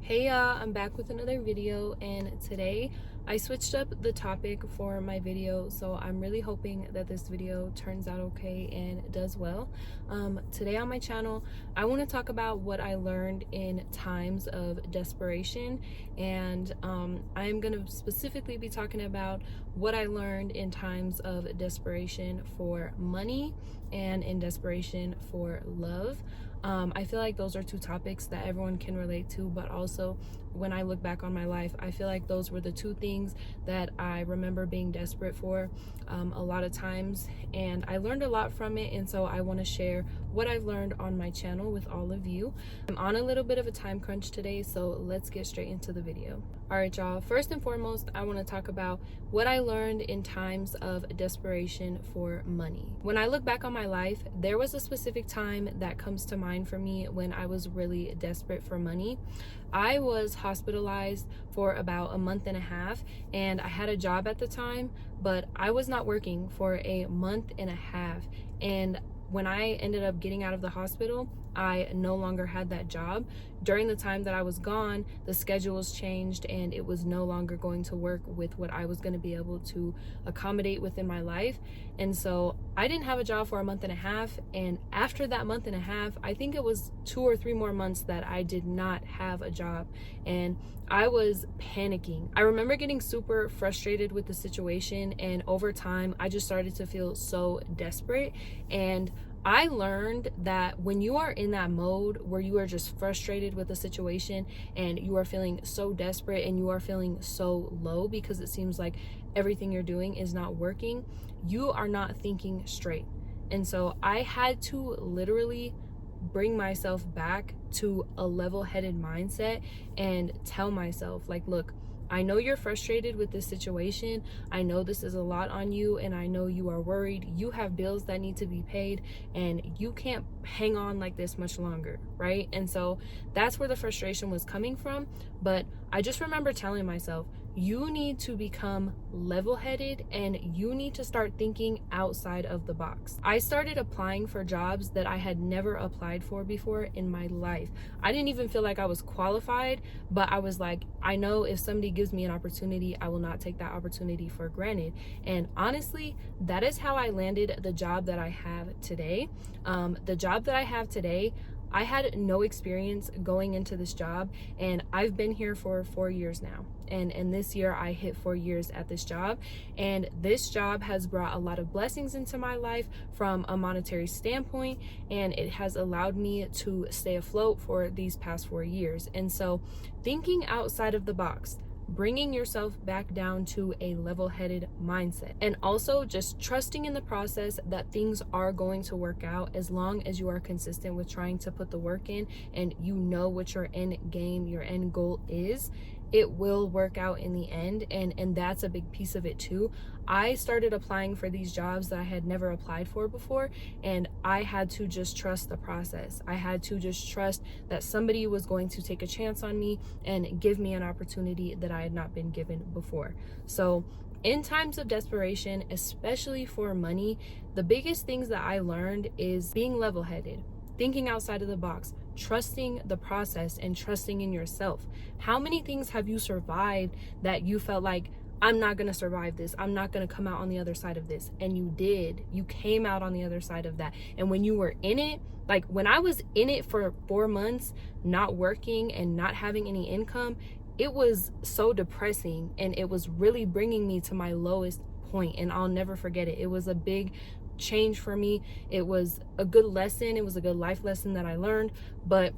Hey y'all, I'm back with another video, and today I switched up the topic for my video, so I'm really hoping that this video turns out okay and does well. Today on my channel, I want to talk about what I learned in times of desperation, and I'm going to specifically be talking about what I learned in times of desperation for money and in desperation for love. I feel like those are two topics that everyone can relate to, but also when I look back on my life, I feel like those were the two things that I remember being desperate for a lot of times, and I learned a lot from it, and so I want to share what I've learned on my channel with all of you. I'm on a little bit of a time crunch today, so let's get straight into the video. Alright y'all, first and foremost, I want to talk about what I learned in times of desperation for money. When I look back on my life, there was a specific time that comes to mind for me when I was really desperate for money. I was hospitalized for about a month and a half, and I had a job at the time, but I was not working for a month and a half. And when I ended up getting out of the hospital, I no longer had that job. During the time that I was gone, the schedules changed and it was no longer going to work with what I was going to be able to accommodate within my life. And so I didn't have a job for a month and a half. And after that month and a half, I think it was 2 or 3 more months that I did not have a job. And I was panicking. I remember getting super frustrated with the situation, and over time, I just started to feel so desperate. And I learned that when you are in that mode where you are just frustrated with the situation and you are feeling so desperate and you are feeling so low because it seems like everything you're doing is not working, you are not thinking straight. And so I had to literally bring myself back to a level-headed mindset and tell myself, like, look, I know you're frustrated with this situation. I know this is a lot on you, and I know you are worried. You have bills that need to be paid, and you can't hang on like this much longer, right? And so that's where the frustration was coming from. But I just remember telling myself, you need to become level-headed and you need to start thinking outside of the box. I started applying for jobs that I had never applied for before in my life. I didn't even feel like I was qualified, but I was like, I know if somebody gives me an opportunity, I will not take that opportunity for granted. And honestly, that is how I landed the job that I have today. The job that I have today, I had no experience going into this job, and I've been here for 4 years now. And this year I hit 4 years at this job, and this job has brought a lot of blessings into my life from a monetary standpoint, and it has allowed me to stay afloat for these past 4 years. And so thinking outside of the box, bringing yourself back down to a level-headed mindset, and also just trusting in the process that things are going to work out as long as you are consistent with trying to put the work in and you know what your end game, your end goal is. It will work out in the end, and that's a big piece of it too. I started applying for these jobs that I had never applied for before, and I had to just trust the process. I had to just trust that somebody was going to take a chance on me and give me an opportunity that I had not been given before. So in times of desperation, especially for money, the biggest things that I learned is being level-headed, thinking outside of the box, trusting the process, and trusting in yourself. How many things have you survived that you felt like, I'm not going to survive this, I'm not going to come out on the other side of this? And you did. You came out on the other side of that. And when you were in it, like when I was in it for 4 months, not working and not having any income, it was so depressing, and it was really bringing me to my lowest point, and I'll never forget it. It was a big change for me. It was a good lesson. It was a good life lesson that I learned. But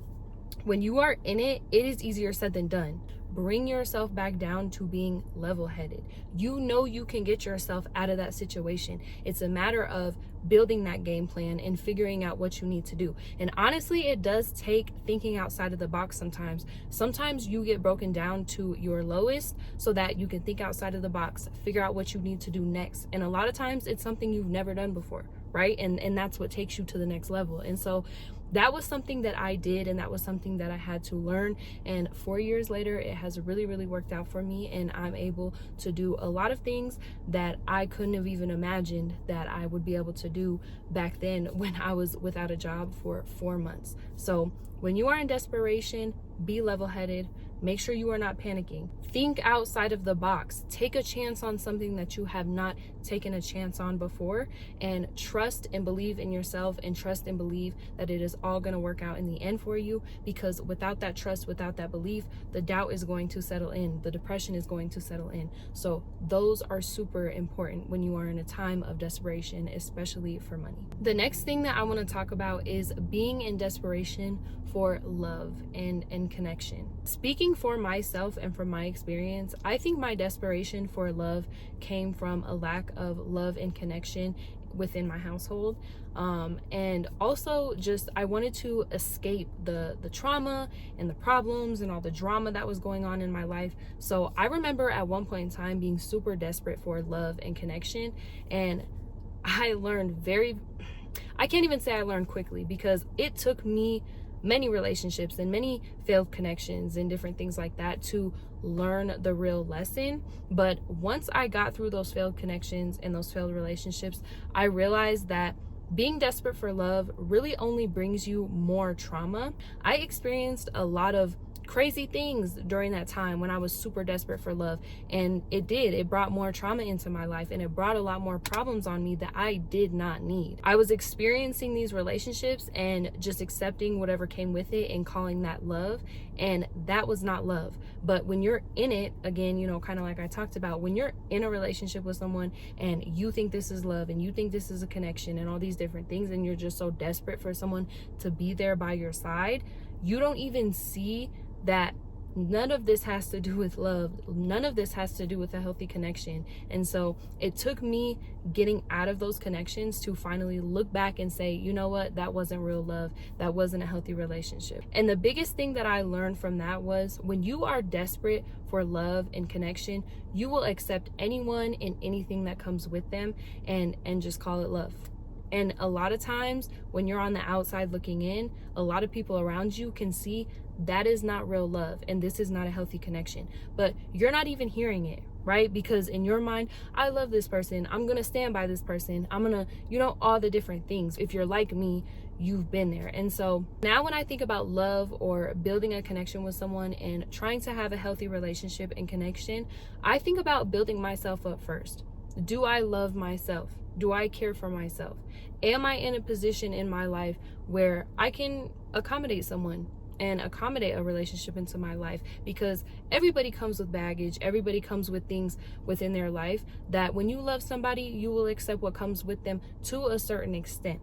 when you are in it, it is easier said than done. Bring yourself back down to being level-headed. You know you can get yourself out of that situation. It's a matter of building that game plan and figuring out what you need to do. And honestly, it does take thinking outside of the box sometimes. Sometimes you get broken down to your lowest so that you can think outside of the box, figure out what you need to do next. And a lot of times it's something you've never done before, right? And that's what takes you to the next level. And so that was something that I did, and that was something that I had to learn. And 4 years later, it has really, really worked out for me, and I'm able to do a lot of things that I couldn't have even imagined that I would be able to do back then when I was without a job for 4 months. So when you are in desperation, be level-headed, Make sure you are not panicking. Think outside of the box. Take a chance on something that you have not taken a chance on before, and trust and believe in yourself, and trust and believe that it is all going to work out in the end for you, because without that trust, without that belief, the doubt is going to settle in. The depression is going to settle in. So those are super important when you are in a time of desperation, especially for money. The next thing that I want to talk about is being in desperation for love and connection. Speaking for myself and from my experience, I think my desperation for love came from a lack of love and connection within my household, and also just I wanted to escape the trauma and the problems and all the drama that was going on in my life. So I remember at one point in time being super desperate for love and connection, and I learned I can't even say I learned quickly, because it took me many relationships and many failed connections and different things like that to learn the real lesson. But once I got through those failed connections and those failed relationships, I realized that being desperate for love really only brings you more trauma. I experienced a lot of crazy things during that time when I was super desperate for love, and it brought more trauma into my life, and it brought a lot more problems on me that I did not need. I was experiencing these relationships and just accepting whatever came with it and calling that love, and that was not love. But when you're in it, again, kind of like I talked about, when you're in a relationship with someone and you think this is love and you think this is a connection and all these different things, and you're just so desperate for someone to be there by your side, you don't even see that none of this has to do with love. None of this has to do with a healthy connection. And so it took me getting out of those connections to finally look back and say, you know what, that wasn't real love. That wasn't a healthy relationship. And the biggest thing that I learned from that was, when you are desperate for love and connection, you will accept anyone and anything that comes with them and just call it love. And a lot of times when you're on the outside looking in, a lot of people around you can see that is not real love and this is not a healthy connection. But you're not even hearing it, right? Because in your mind, I love this person. I'm going to stand by this person. I'm going to, all the different things. If you're like me, you've been there. And so now when I think about love or building a connection with someone and trying to have a healthy relationship and connection, I think about building myself up first. Do I love myself? Do I care for myself? Am I in a position in my life where I can accommodate someone and accommodate a relationship into my life? Because everybody comes with baggage. Everybody comes with things within their life that when you love somebody, you will accept what comes with them to a certain extent,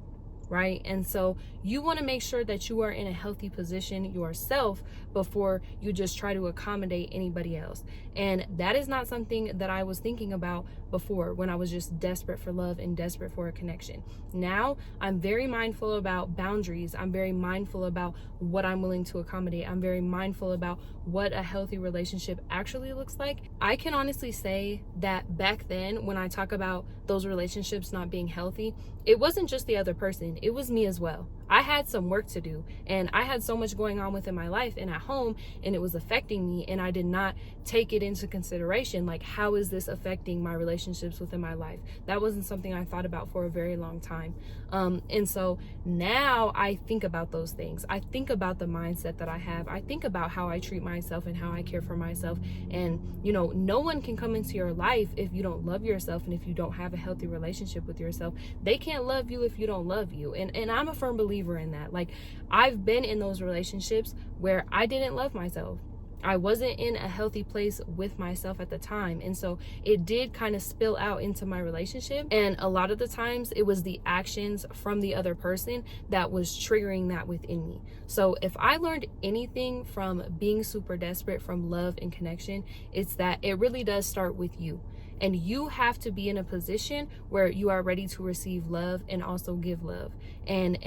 right? And so you want to make sure that you are in a healthy position yourself before you just try to accommodate anybody else. And that is not something that I was thinking about before, when I was just desperate for love and desperate for a connection. Now I'm very mindful about boundaries. I'm very mindful about what I'm willing to accommodate. I'm very mindful about what a healthy relationship actually looks like. I can honestly say that back then, when I talk about those relationships not being healthy, it wasn't just the other person, it was me as well. I had some work to do, and I had so much going on within my life and at home, and it was affecting me, and I did not take it into consideration. Like, how is this affecting my relationships within my life? That wasn't something I thought about for a very long time. And so now I think about those things. I think about the mindset that I have. I think about how I treat myself and how I care for myself. And, no one can come into your life if you don't love yourself and if you don't have a healthy relationship with yourself. They can't love you if you don't love you. And I'm a firm believer in that. Like, I've been in those relationships where I didn't love myself. I wasn't in a healthy place with myself at the time. And so it did kind of spill out into my relationship. And a lot of the times it was the actions from the other person that was triggering that within me. So if I learned anything from being super desperate from love and connection, it's that it really does start with you. And you have to be in a position where you are ready to receive love and also give love. And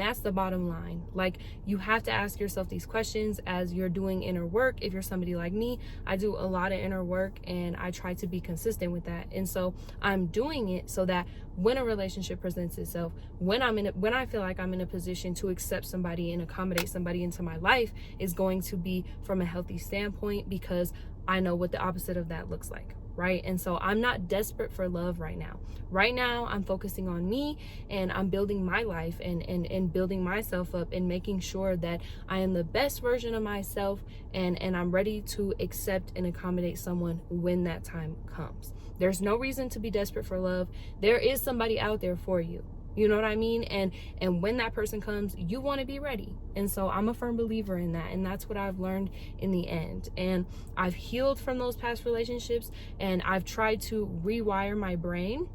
that's the bottom line. Like, you have to ask yourself these questions as you're doing inner work. If you're somebody like me, I do a lot of inner work and I try to be consistent with that. And so I'm doing it so that when a relationship presents itself, when I feel like I'm in a position to accept somebody and accommodate somebody into my life, is going to be from a healthy standpoint, because I know what the opposite of that looks like. right? And so I'm not desperate for love right now. Right now, I'm focusing on me, and I'm building my life and building myself up and making sure that I am the best version of myself, and I'm ready to accept and accommodate someone when that time comes. There's no reason to be desperate for love. There is somebody out there for you. You know what I mean? And when that person comes, you want to be ready. And so I'm a firm believer in that. And that's what I've learned in the end. And I've healed from those past relationships, and I've tried to rewire my brain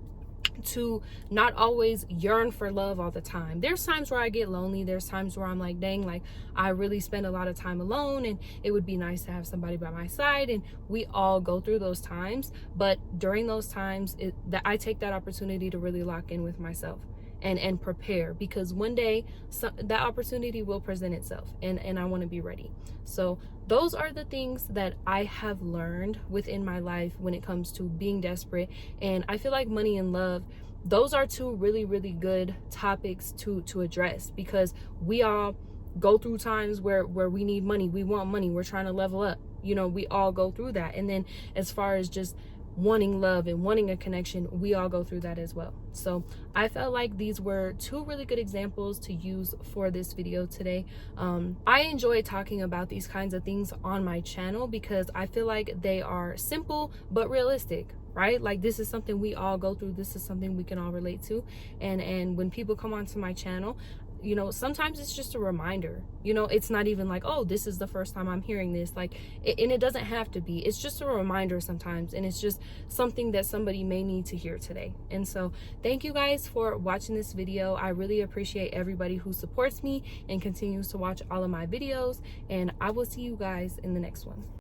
to not always yearn for love all the time. There's times where I get lonely. There's times where I'm like, dang, like I really spend a lot of time alone, and it would be nice to have somebody by my side. And we all go through those times. But during those times, that I take that opportunity to really lock in with myself and prepare, because one day that opportunity will present itself, and I want to be ready. So those are the things that I have learned within my life when it comes to being desperate. And I feel like money and love, those are two really, really good topics to address, because we all go through times where we need money, we want money, we're trying to level up, you know, we all go through that. And then as far as just wanting love and wanting a connection, we all go through that as well. So I felt like these were two really good examples to use for this video today. I enjoy talking about these kinds of things on my channel because I feel like they are simple but realistic, right? Like, this is something we all go through. This is something we can all relate to. And when people come onto my channel, you know, sometimes it's just a reminder. You know, it's not even like, oh, this is the first time I'm hearing this. Like, and it doesn't have to be. It's just a reminder sometimes, and it's just something that somebody may need to hear today. And so thank you guys for watching this video. I really appreciate everybody who supports me and continues to watch all of my videos, and I will see you guys in the next one.